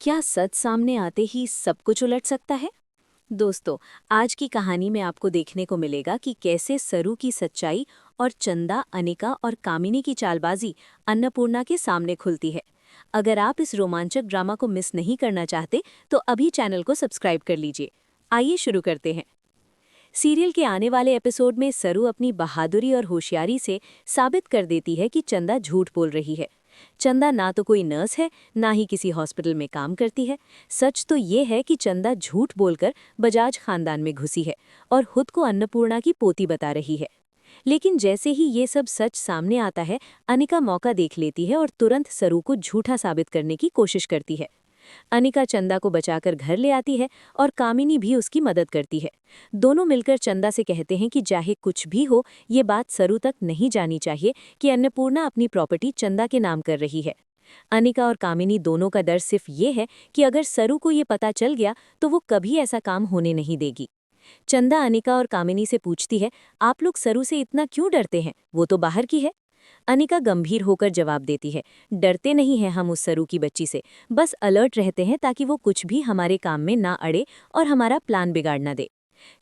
क्या सच सामने आते ही सब कुछ उलट सकता है? दोस्तों, आज की कहानी में आपको देखने को मिलेगा कि कैसे सरू की सच्चाई और चंदा, अनिका और कामिनी की चालबाजी अन्नपूर्णा के सामने खुलती है। अगर आप इस रोमांचक ड्रामा को मिस नहीं करना चाहते, तो अभी चैनल को सब्सक्राइब कर लीजिए। आइए शुरू करते हैं। सीरियल के आने वाले एपिसोड में सरू अपनी बहादुरी और होशियारी से साबित कर देती है कि चंदा झूठ बोल रही है। चंदा ना तो कोई नर्स है, ना ही किसी हॉस्पिटल में काम करती है। सच तो ये है कि चंदा झूठ बोलकर बजाज खानदान में घुसी है और खुद को अन्नपूर्णा की पोती बता रही है। लेकिन जैसे ही ये सब सच सामने आता है, अनिका मौका देख लेती है और तुरंत सरू को झूठा साबित करने की कोशिश करती है। अनिका चंदा को बचाकर घर ले आती है और कामिनी भी उसकी मदद करती है। दोनों मिलकर चंदा से कहते हैं कि चाहे कुछ भी हो, ये बात सरू तक नहीं जानी चाहिए कि अन्नपूर्णा अपनी प्रॉपर्टी चंदा के नाम कर रही है। अनिका और कामिनी दोनों का डर सिर्फ ये है कि अगर सरू को ये पता चल गया तो वो कभी ऐसा काम होने नहीं देगी। चंदा अनिका और कामिनी से पूछती है, आप लोग सरू से इतना क्यों डरते हैं? वो तो बाहर की है। अनिका गंभीर होकर जवाब देती है, डरते नहीं हैं हम उस सरू की बच्ची से, बस अलर्ट रहते हैं ताकि वो कुछ भी हमारे काम में ना अड़े और हमारा प्लान बिगाड़ ना दे।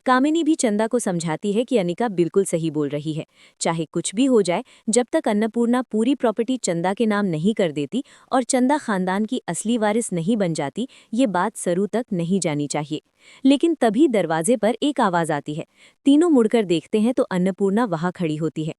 कामिनी भी चंदा को समझाती है कि अनिका बिल्कुल सही बोल रही है। चाहे कुछ भी हो जाए, जब तक अन्नपूर्णा पूरी प्रॉपर्टी चंदा के नाम नहीं कर देती और चंदा खानदान की असली वारिस नहीं बन जाती, ये बात सरू तक नहीं जानी चाहिए। लेकिन तभी दरवाजे पर एक आवाज आती है। तीनों मुड़कर देखते हैं तो अन्नपूर्णा वहां खड़ी होती है।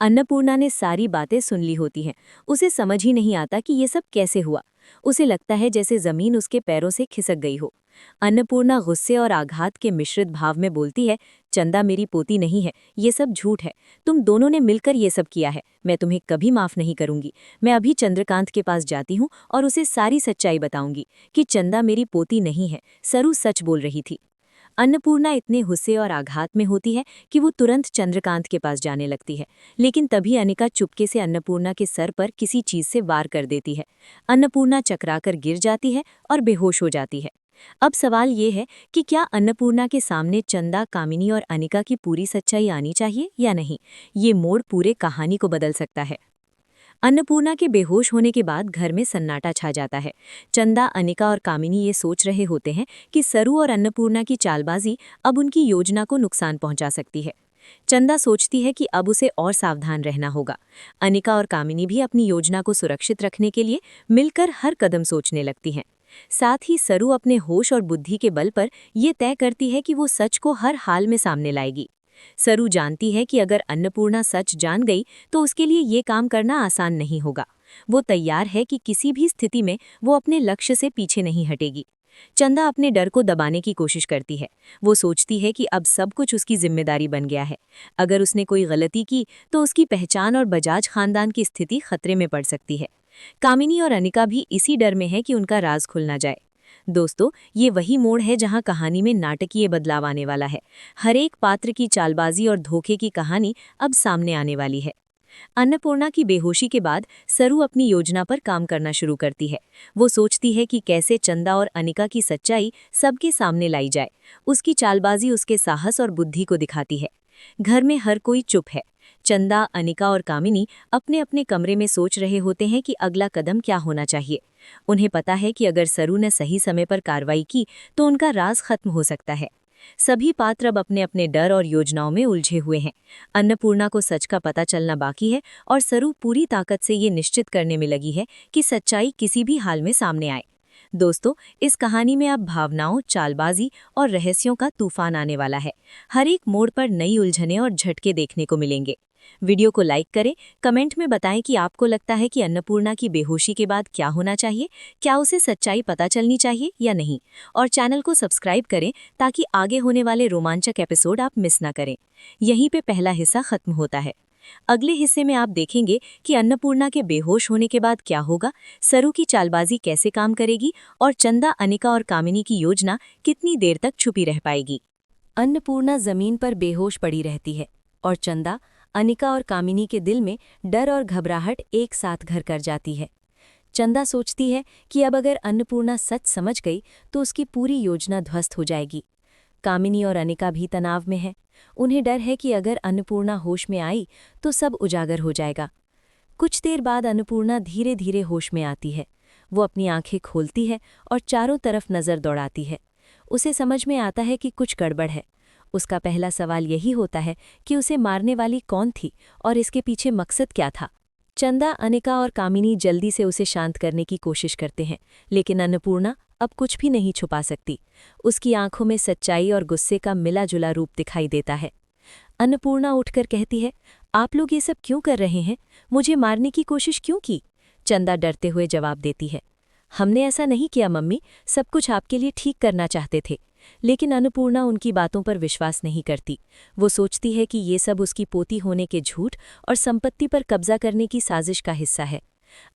अन्नपूर्णा ने सारी बातें सुन ली होती हैं। उसे समझ ही नहीं आता कि ये सब कैसे हुआ। उसे लगता है जैसे जमीन उसके पैरों से खिसक गई हो। अन्नपूर्णा गुस्से और आघात के मिश्रित भाव में बोलती है, चंदा मेरी पोती नहीं है, ये सब झूठ है। तुम दोनों ने मिलकर ये सब किया है। मैं तुम्हें कभी माफ नहीं करूंगी। मैं अभी चंद्रकांत के पास जाती हूँ और उसे सारी सच्चाई बताऊंगी कि चंदा मेरी पोती नहीं है, सरू सच बोल रही थी। अन्नपूर्णा इतने गुस्से और आघात में होती है कि वो तुरंत चंद्रकांत के पास जाने लगती है। लेकिन तभी अनिका चुपके से अन्नपूर्णा के सर पर किसी चीज से वार कर देती है। अन्नपूर्णा चकराकर गिर जाती है और बेहोश हो जाती है। अब सवाल ये है कि क्या अन्नपूर्णा के सामने चंदा, कामिनी और अनिका की पूरी सच्चाई आनी चाहिए या नहीं? ये मोड़ पूरे कहानी को बदल सकता है। अन्नपूर्णा के बेहोश होने के बाद घर में सन्नाटा छा जाता है। चंदा, अनिका और कामिनी ये सोच रहे होते हैं कि सरू और अन्नपूर्णा की चालबाजी अब उनकी योजना को नुकसान पहुंचा सकती है। चंदा सोचती है कि अब उसे और सावधान रहना होगा। अनिका और कामिनी भी अपनी योजना को सुरक्षित रखने के लिए मिलकर हर कदम सोचने लगती हैं। साथ ही सरू अपने होश और बुद्धि के बल पर यह तय करती है कि वो सच को हर हाल में सामने लाएगी। सरू जानती है कि अगर अन्नपूर्णा सच जान गई तो उसके लिए ये काम करना आसान नहीं होगा। वो तैयार है कि किसी भी स्थिति में वो अपने लक्ष्य से पीछे नहीं हटेगी। चंदा अपने डर को दबाने की कोशिश करती है। वो सोचती है कि अब सब कुछ उसकी जिम्मेदारी बन गया है। अगर उसने कोई गलती की तो उसकी पहचान और बजाज खानदान की स्थिति खतरे में पड़ सकती है। कामिनी और अनिका भी इसी डर में है कि उनका राज खुल ना जाए। दोस्तों, ये वही मोड़ है जहां कहानी में नाटकीय बदलाव आने वाला है। हर एक पात्र की चालबाजी और धोखे की कहानी अब सामने आने वाली है। अन्नपूर्णा की बेहोशी के बाद सरू अपनी योजना पर काम करना शुरू करती है। वो सोचती है कि कैसे चंदा और अनिका की सच्चाई सबके सामने लाई जाए। उसकी चालबाजी उसके साहस और बुद्धि को दिखाती है। घर में हर कोई चुप है। चंदा, अनिका और कामिनी अपने अपने कमरे में सोच रहे होते हैं कि अगला कदम क्या होना चाहिए। उन्हें पता है कि अगर सरू ने सही समय पर कार्रवाई की तो उनका राज खत्म हो सकता है। सभी पात्र अब अपने अपने डर और योजनाओं में उलझे हुए हैं। अन्नपूर्णा को सच का पता चलना बाकी है और सरू पूरी ताकत से ये निश्चित करने में लगी है कि सच्चाई किसी भी हाल में सामने आए। दोस्तों, इस कहानी में अब भावनाओं, चालबाजी और रहस्यों का तूफान आने वाला है। हर एक मोड़ पर नई उलझनें और झटके देखने को मिलेंगे। वीडियो को लाइक करें, कमेंट में बताएं कि आपको लगता है कि अन्नपूर्णा की बेहोशी के बाद क्या होना चाहिए, क्या उसे सच्चाई पता चलनी चाहिए या नहीं, और चैनल को सब्सक्राइब करें ताकि आगे होने वाले रोमांचक एपिसोड आप मिस ना करें। यहीं पे पहला हिस्सा खत्म होता है। अगले हिस्से में आप देखेंगे कि अन्नपूर्णा के बेहोश होने के बाद क्या होगा, सरू की चालबाजी कैसे काम करेगी और चंदा, अनिका और कामिनी की योजना कितनी देर तक छुपी रह पाएगी। अन्नपूर्णा जमीन पर बेहोश पड़ी रहती है और चंदा, अनिका और कामिनी के दिल में डर और घबराहट एक साथ घर कर जाती है। चंदा सोचती है कि अब अगर अन्नपूर्णा सच समझ गई तो उसकी पूरी योजना ध्वस्त हो जाएगी। कामिनी और अनिका भी तनाव में है। उन्हें डर है कि अगर अन्नपूर्णा होश में आई तो सब उजागर हो जाएगा। कुछ देर बाद अन्नपूर्णा धीरे धीरे होश में आती है। वो अपनी आंखें खोलती है और चारों तरफ नज़र दौड़ाती है। उसे समझ में आता है कि कुछ गड़बड़ है। उसका पहला सवाल यही होता है कि उसे मारने वाली कौन थी और इसके पीछे मकसद क्या था। चंदा, अनिका और कामिनी जल्दी से उसे शांत करने की कोशिश करते हैं, लेकिन अन्नपूर्णा अब कुछ भी नहीं छुपा सकती। उसकी आंखों में सच्चाई और गुस्से का मिला-जुला रूप दिखाई देता है। अन्नपूर्णा उठकर कहती है, आप लोग ये सब क्यों कर रहे हैं? मुझे मारने की कोशिश क्यों की? चंदा डरते हुए जवाब देती है, हमने ऐसा नहीं किया मम्मी, सब कुछ आपके लिए ठीक करना चाहते थे। लेकिन अन्नपूर्णा उनकी बातों पर विश्वास नहीं करती। वो सोचती है कि ये सब उसकी पोती होने के झूठ और संपत्ति पर कब्जा करने की साजिश का हिस्सा है।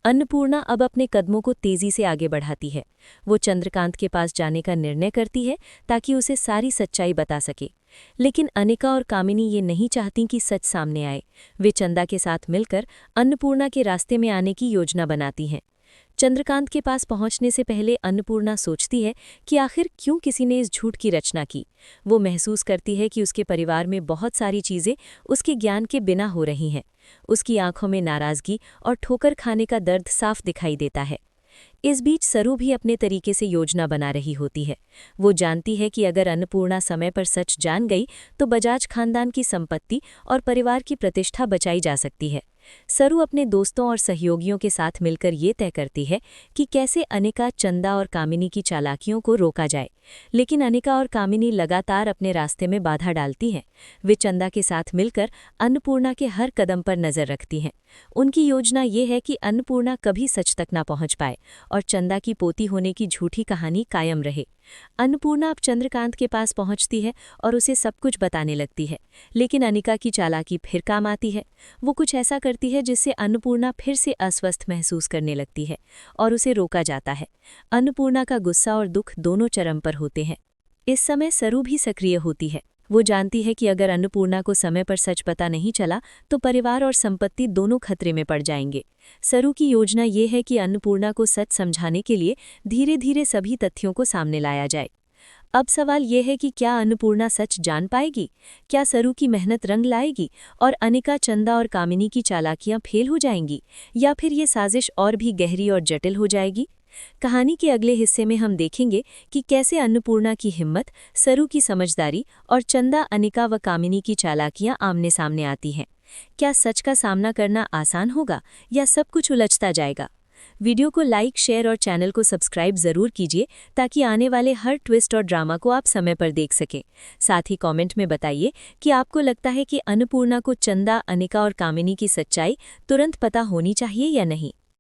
अन्नपूर्णा अब अपने कदमों को तेजी से आगे बढ़ाती है। वो चंद्रकांत के पास जाने का निर्णय करती है ताकि उसे सारी सच्चाई बता सके। लेकिन अनिका और कामिनी ये नहीं चाहती कि सच सामने आए। वे चंदा के साथ मिलकर अन्नपूर्णा के रास्ते में आने की योजना बनाती हैं। चंद्रकांत के पास पहुंचने से पहले अन्नपूर्णा सोचती है कि आखिर क्यों किसी ने इस झूठ की रचना की। वो महसूस करती है कि उसके परिवार में बहुत सारी चीज़ें उसके ज्ञान के बिना हो रही हैं। उसकी आंखों में नाराज़गी और ठोकर खाने का दर्द साफ दिखाई देता है। इस बीच सरू भी अपने तरीके से योजना बना रही होती है। वो जानती है कि अगर अन्नपूर्णा समय पर सच जान गई तो बजाज खानदान की संपत्ति और परिवार की प्रतिष्ठा बचाई जा सकती है। सरू अपने दोस्तों और सहयोगियों के साथ मिलकर ये तय करती है कि कैसे अनिका, चंदा और कामिनी की चालाकियों को रोका जाए। लेकिन अनिका और कामिनी लगातार अपने रास्ते में बाधा डालती हैं। वे चंदा के साथ मिलकर अन्नपूर्णा के हर कदम पर नजर रखती हैं। उनकी योजना ये है कि अन्नपूर्णा कभी सच तक ना पहुंच पाए और चंदा की पोती होने की झूठी कहानी कायम रहे। अन्नपूर्णा अब चंद्रकांत के पास पहुंचती है और उसे सब कुछ बताने लगती है। लेकिन अनिका की चालाकी फिर काम आती है। वो कुछ ऐसा करती है जिससे अन्नपूर्णा फिर से अस्वस्थ महसूस करने लगती है और उसे रोका जाता है। अन्नपूर्णा का गुस्सा और दुख दोनों चरम पर होते हैं। इस समय सरू भी सक्रिय होती है। वो जानती है कि अगर अन्नपूर्णा को समय पर सच पता नहीं चला तो परिवार और संपत्ति दोनों खतरे में पड़ जाएंगे। सरू की योजना ये है कि अन्नपूर्णा को सच समझाने के लिए धीरे धीरे सभी तथ्यों को सामने लाया जाए। अब सवाल ये है कि क्या अन्नपूर्णा सच जान पाएगी? क्या सरू की मेहनत रंग लाएगी और अनिका, चंदा और कामिनी की चालाकियां फेल हो जाएंगी, या फिर ये साजिश और भी गहरी और जटिल हो जाएगी? कहानी के अगले हिस्से में हम देखेंगे कि कैसे अन्नपूर्णा की हिम्मत, सरू की समझदारी और चंदा, अनिका व कामिनी की चालाकियां आमने सामने आती हैं। क्या सच का सामना करना आसान होगा या सब कुछ उलझता जाएगा? वीडियो को लाइक, शेयर और चैनल को सब्सक्राइब ज़रूर कीजिए ताकि आने वाले हर ट्विस्ट और ड्रामा को आप समय पर देख सकें। साथ ही कमेंट में बताइए कि आपको लगता है कि अन्नपूर्णा को चंदा, अनिका और कामिनी की सच्चाई तुरंत पता होनी चाहिए या नहीं।